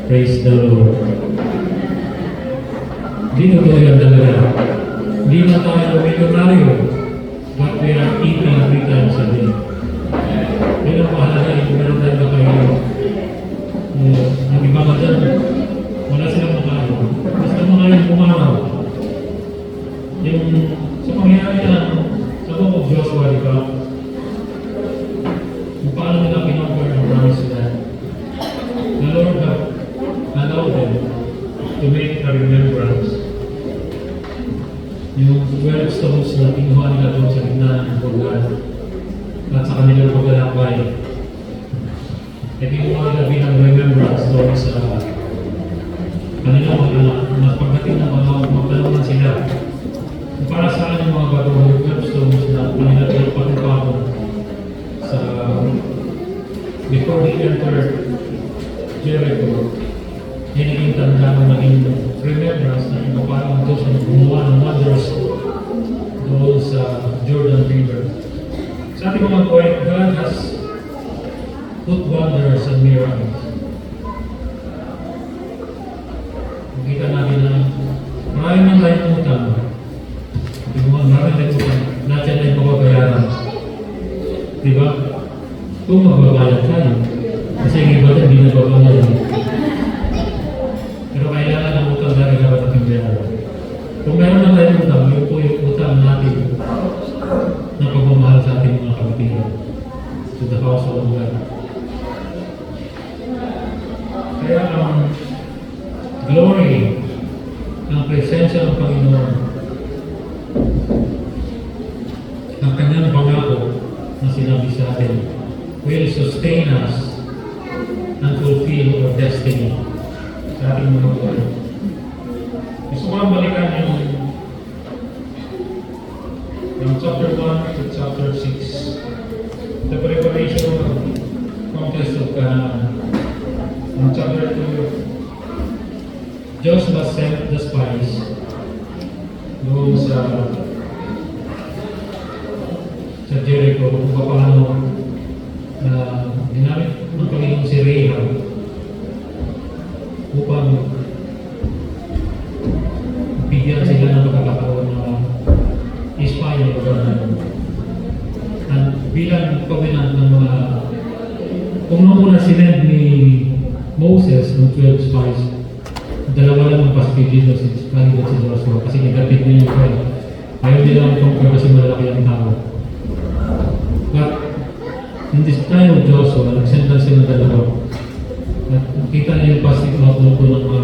Praise the Lord. Hindi na ito yan talaga. Hindi na tayo milyonaryo, but we are eating 3 times a day. Yun ang mahalaga yung meron tayo na kayo. Ang iba ka dyan, wala silang makaano. Basta mga yung pumaraw. Yung sa pangyayari sa book of Joshua, di ba? Kung paano nila pinag-work ang promise nila. The Lord have allowed them to make a remembrance. Yung 12 stones na kinuha nila doon sa gitna ng Jordan at sa kanilang paglalakbay. E kinuha nila bilang remembrance doon sa kanilang mga anak na pagdating ng magtanungan sila para saan yung mga bagong 12 stones na kanilang patupapon sa before they entered Jericho. Yan naging tanda ng naging remembrance na yung parang Diyos na gumawa ng wonders doon sa Jordan River. Sa ating mga point, God has put wonders and miracles. Makita natin na maraming nang tayong utang. Maraming tayong utang. Lahat yan ay mababayaran. Diba? Kung magbabayad tayo, kasi yung iba tayo hindi nagbabayad. Pero kailangan ng utang dahil dapat natin bayaran. Kung meron na tayong utang, yun po yung utang natin na pagmamahal sa ating mga kapatiran. To the household of God. Kaya ang glory, ang presensya ng Panginoon, ang kanyang pangako na sinabi sa atin, will sustain us and fulfill our destiny sa ating mga buhay. Gusto ko lang balikan yung chapter 1 to chapter 6. The preparation of conquest of Canaan. In chapter 2, Joshua sent the spies doon sa Jericho kung paano ginamit ng Panginoon si Rahab upang bigyan sila ng pagkakataon na ispay ng lugar na yun. At bilang covenant ng mga kung noong una sinend ni Moses ng 12 spies, dalawa lang ang pastigil na si Joshua kasi negative na yung friend. Ayaw nila ang conquer kasi malalaki ang tao. But in this time of Joshua, nagsend lang sila ng dalawa. At nakita niya yung positive outlook ko ng mga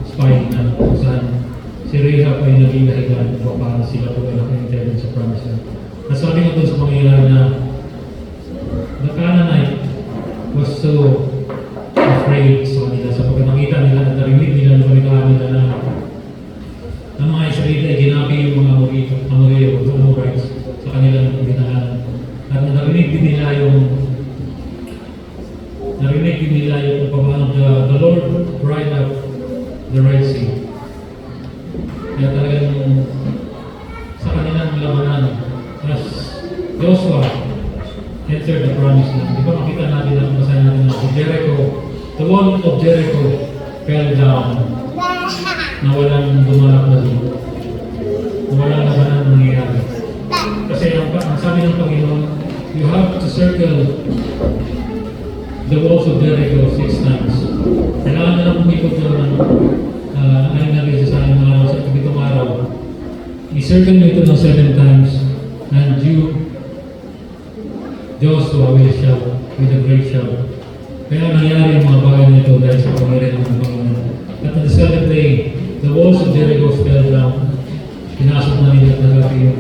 spy na kung saan si Rahab ay naging dahilan kung paano sila po ay naka-intervene sa promise land. Nasabi ko doon sa pangyayari na the Canaanite was so afraid sa kanila sapagkat nakita nila Joshua entered the promised land, di ba makita natin na basahin natin na Jericho, the wall of Jericho fell down na walang dumalak na dito. Na walang labanan nangyayari. Kasi ang sabi ng Panginoon, you have to circle the walls of Jericho 6 times. Kailangan na lang umikot doon ayun na rin sa aking araw, sa itong araw. I-circle mo ito ng 7 times and you, Joshua, will shout with a great shout. Kaya nangyari ang mga bagay nito dahil sa pangyayahan ng Panginoon. At on the 7th day, the walls of Jericho fell down. Pinasok na nila talaga yung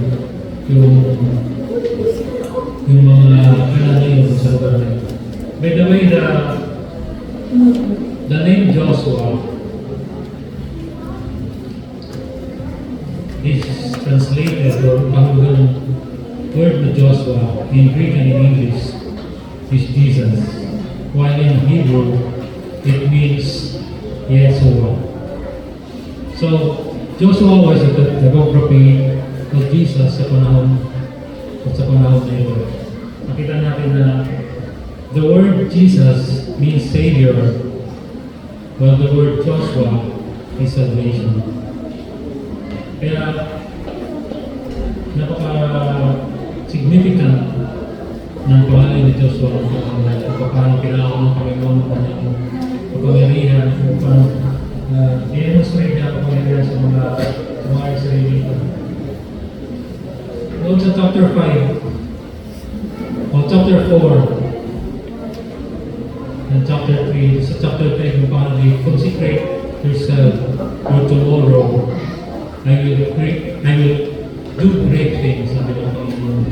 mga kinanayon sa lugar na ito. By the way, the name Joshua is translated, or ang word na Joshua in Greek and in English is Jesus, while in Hebrew it means Yeshua. So Joshua was the topography of Jesus sa panahon na ito. Nakita natin na the word Jesus means Savior, while the word Joshua is salvation. Kaya napaka-significant ng pangalan ni Joshua kung paano kailangan ng Panginoon ng kanyang kapangyarihan upang i-demonstrate niya ang kapangyarihan sa mga Israelita. Noon sa chapter 5 o chapter 4 and chapter 3, sa chapter 3 kung paano consecrate yourself for tomorrow, I will do great things, sabi ng Panginoon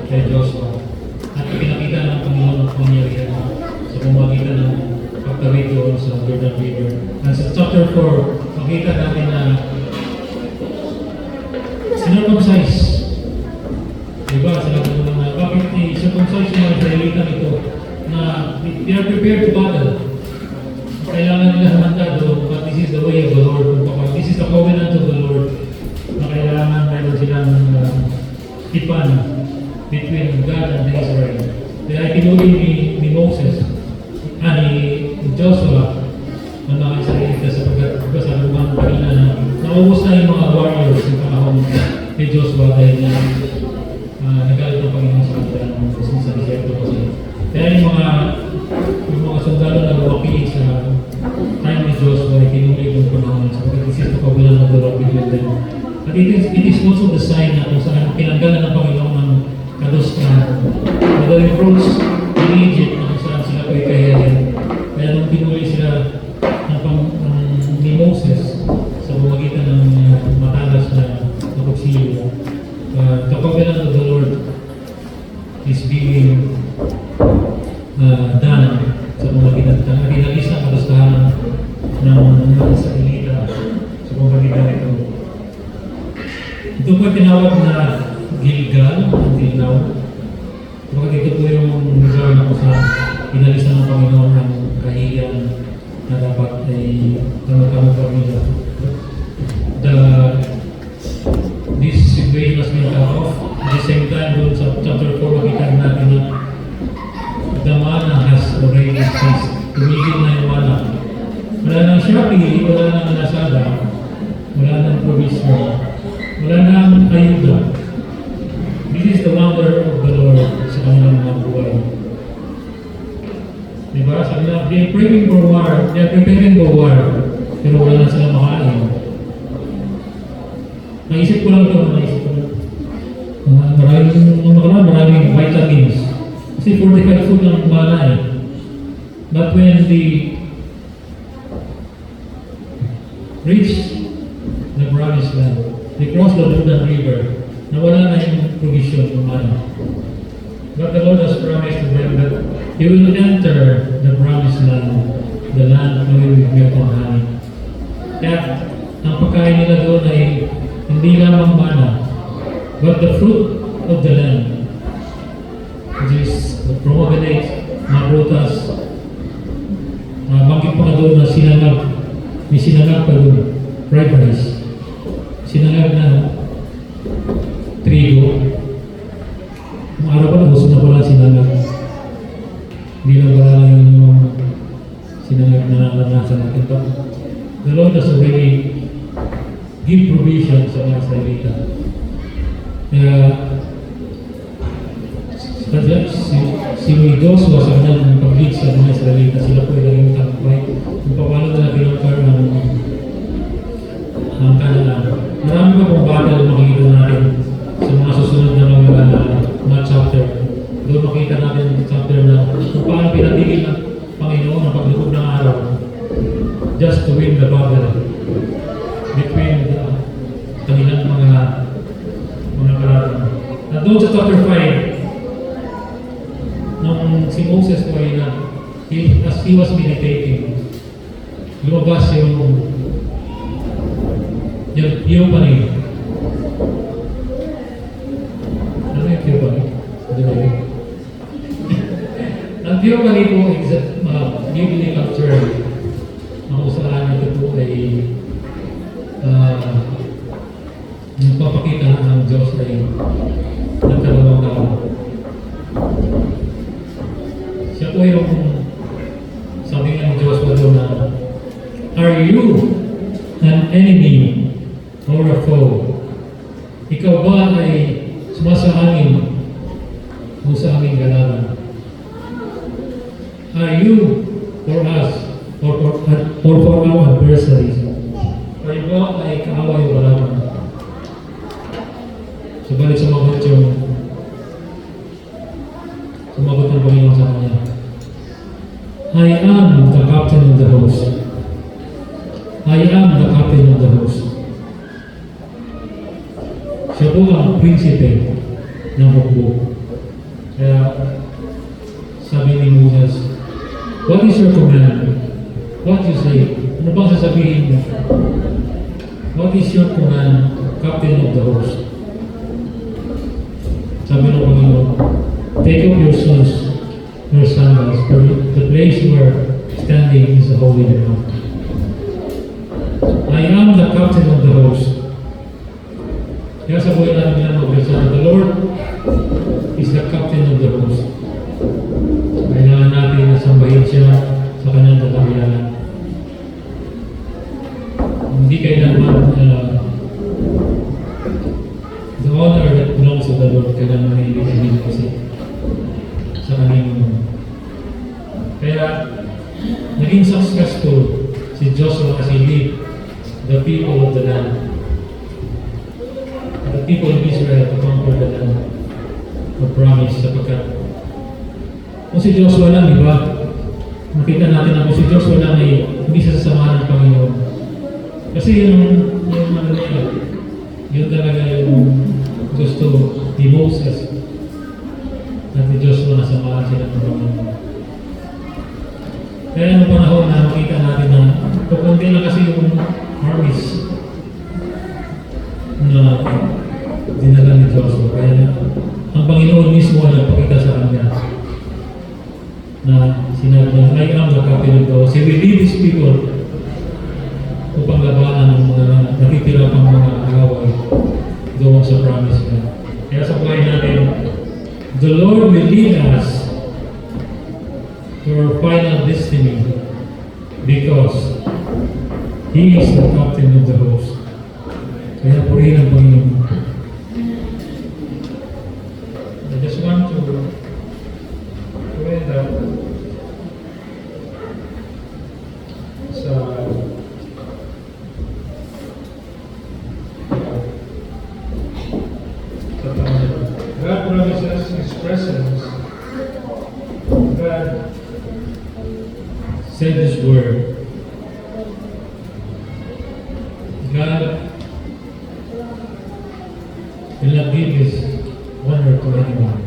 kay Joshua. At pinakita ng Panginoon ang pangyarihan sa pamagitan ng pagtawid doon sa Jordan River. And sa chapter 4, makita natin na sinircumcise. Diba? Sinabi mo na bakit i-circumcise yung mga Israelita nito na they are prepared to battle. Kailangan nila humanda doon, but this is the way of the Lord. This is the covenant of the Lord na kailangan meron silang tipan between God and Israel. Kaya tinuli ni Moses, ni Joshua, ang mga Israelita sapagkat sa lumang kanina na naubos na yung mga warriors ng panahon ni Joshua dahil nagalit ng Panginoon sa kanila ng sa desierto kasi. Kaya yung mga sundalo na lumaki sa time ni Joshua ay tinuli yung panahon sapagkat this is the covenant of the Lord between them. At it is also the sign na kung saan pinanggalan ng Panginoon ng kadustahan. Na the reproach in Egypt na kung saan sila ko'y kahirin. Kaya nung pinuli sila ni Moses sa bumagitan ng matalas na kutsilyo, the covenant of the Lord is being done sa bumagitan ng inalis na kadustahan ng mga Israelita sa bumagitan nito. Ito po tinawag na Gilgal, until now. Kapag ito po yung lugar na kung saan inalis na ng Panginoon ang kahiyan na dapat ay tama-tama pamilya. This situation has been cut off. At the same time, doon sa chapter 4, makita natin na the manna has already ceased. Tumigil na yung manna. Wala nang Shopee, wala nang Lazada, wala nang provision, wala nang ayuda. This is the wonder of the Lord sa kanilang mga buhay. Diba? Sabi na, they are preparing for war, pero wala na sila makain. Naisip ko lang ito, maraming vitamins. Kasi 45 food lang kumana eh. But when they reach the promised land, they cross the Jordan River, nawala na yung provision ng mana. But the Lord has promised to them that He will enter the promised land, the land flowing with milk and honey. Kaya ang pagkain nila doon ay hindi lamang mana, but the fruit of the land, which is the pomegranate, marutas, bakit pa ka doon na sinangag, may sinangag pa doon, fried rice. Sinangag na 3 testigo. Ang araw pa gusto na pala sinangag. Hindi lang pala yung sinangag na naranasan natin. But the Lord has already give provision sa mga Israelita. Kaya si Joshua sa kanyang pag-lead sa mga Israelita, sila po ay laging tampay. Kung paano na pinapar ang kanilang. Marami pa pong battle makikita natin sa mga susunod na mga chapter. Doon makita natin yung chapter na kung paano pinatigil ng Panginoon ang paglubog ng araw just to win the battle between kanilang mga kalaban. At doon sa chapter 5, nung si Moses po ay as he was meditating, lumabas yung theophany. Ano yung theophany? Ang theophany po is biblical term na kung saan ito po ay nagpapakita ng Diyos ay nagkalawang tao. Siya po yung sabi nga ng Diyos doon na, are you an enemy or a foe? Ikaw ba ay sumasaamin o sa aming galaban? Are you for us or for our adversaries? Kayo ba ay kaaway o kalaban? Subalit sumagot ng Panginoon sa kanya. I am the captain of the host. I am the captain of the host. Siya po ang prinsipe ng hukbo. Kaya sabi ni Moses, what is your command? What you say? Ano bang sasabihin mo? What is your command, captain of the host? Sabi ng Panginoon, take up your sandals, for the place you are standing is the holy ground. I am the captain of the host. Kaya sa buhay natin lang magbasa, the Lord is the captain of the host. Kailangan natin na sambahin siya sa kanyang kadahilanan. Hindi kailangan the honor that belongs to the Lord, kailangan na ibigay kasi sa kanyang kaya naging successful si Joshua kasi lead the people of the land, the people of Israel to conquer the land of promise, sapagkat kung si Joshua lang, di ba? Nakita natin na kung si Joshua lang ay hindi sa sasamahan ng Panginoon. Kasi yung yun talaga yung gusto ni Moses at ni Joshua na samahan sila ng Panginoon. Kaya nung panahon na makita natin na kukunti lang kasi yung armies na dinala ni Joshua. Kaya ang Panginoon mismo ay nagpakita sa kanya na sinabi niya, I am the captain of the host. He will lead his people upang labanan ng mga natitira pang mga away doon sa promise niya. Kaya sa buhay natin, the Lord will lead us to our final destiny because He is the captain of the host. Kaya purihin ang Panginoon. I just want to read that God promises His presence. God said His word. God will not give His honor to anyone.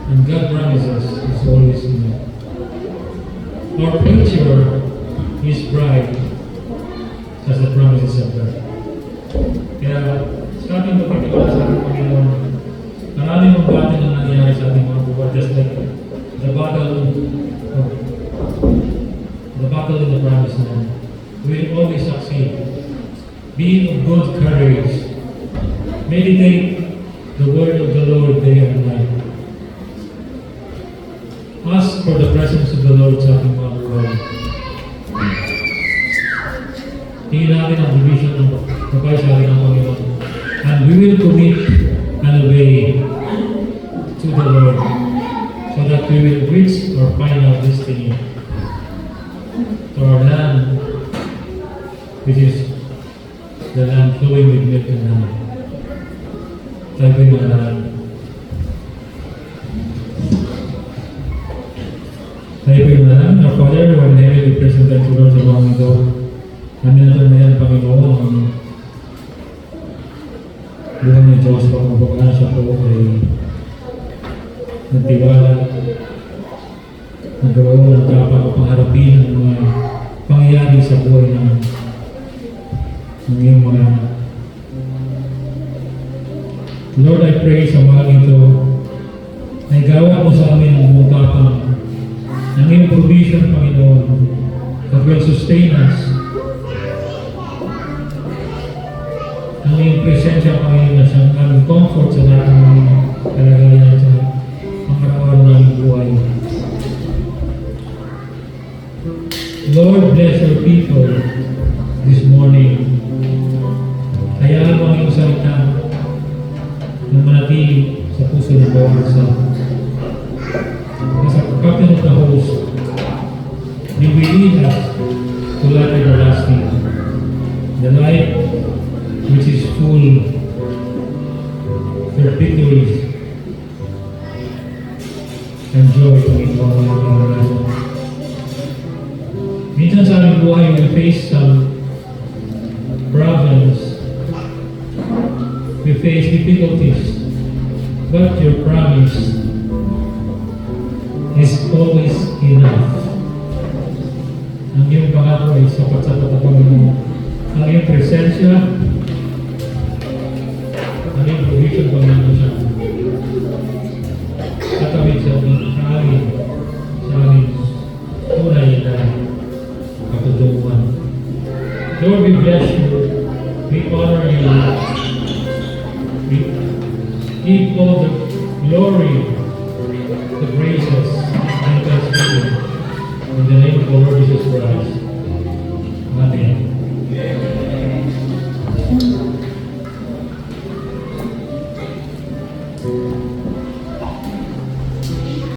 And God promises His always enough. Our future, His bride, has the promises of God. Kaya sa ating pagkakilala sa ating Panginoon, maraming mga battle na nangyayari sa ating mga buwan, just like the battle in the promised land. We will always succeed. Being of good courage, Meditate the word of the Lord day and night. Ask for the presence of the Lord sa ating mga buhay. Tingin natin ang provision ng kapay sa ating ng Panginoon. And we will commit and obey to the Lord so that we will reach our final destiny to our land, which is the land flowing with milk and honey. Tayo po'y manalangin. Tayo po'y manalangin. Our Father, who art in heaven, we present unto you, Lord, sa mga ito. Amin na tumayan, Panginoon, ang buhay ng Diyos, pagmabagaan siya po ay nagtiwala, nagawa ng dapat upang harapin ang mga pangyayari sa buhay ng iyong mga anak. Lord, I pray sa mga ito na igawa mo sa amin ang buong tapang ng iyong provision, Panginoon, that will sustain us. Ang iyong presensya, Panginoon, na siyang aming comfort sa lahat ng mga kalagayan sa mga araw ng buhay. Lord, bless your people this morning. Hayaan mo ang iyong salita na manatili sa puso ng bawat isa. As a captain of the host, you will lead us to life everlasting, the life which is full of victories and joy to be found in our lives. Minsan sa aming buhay, we face some problems, we face difficulties, but your promise is always enough. Ang iyong pangako ay sapat sa Panginoon. Ang iyong presensya, ang iyong provision, Panginoon, siya. Katawid sa aming tunay na katutuan. Lord, we bless you. We honor you. We give all the glory, the praises, and thanksgiving in the name of the Lord Jesus Christ. Amen.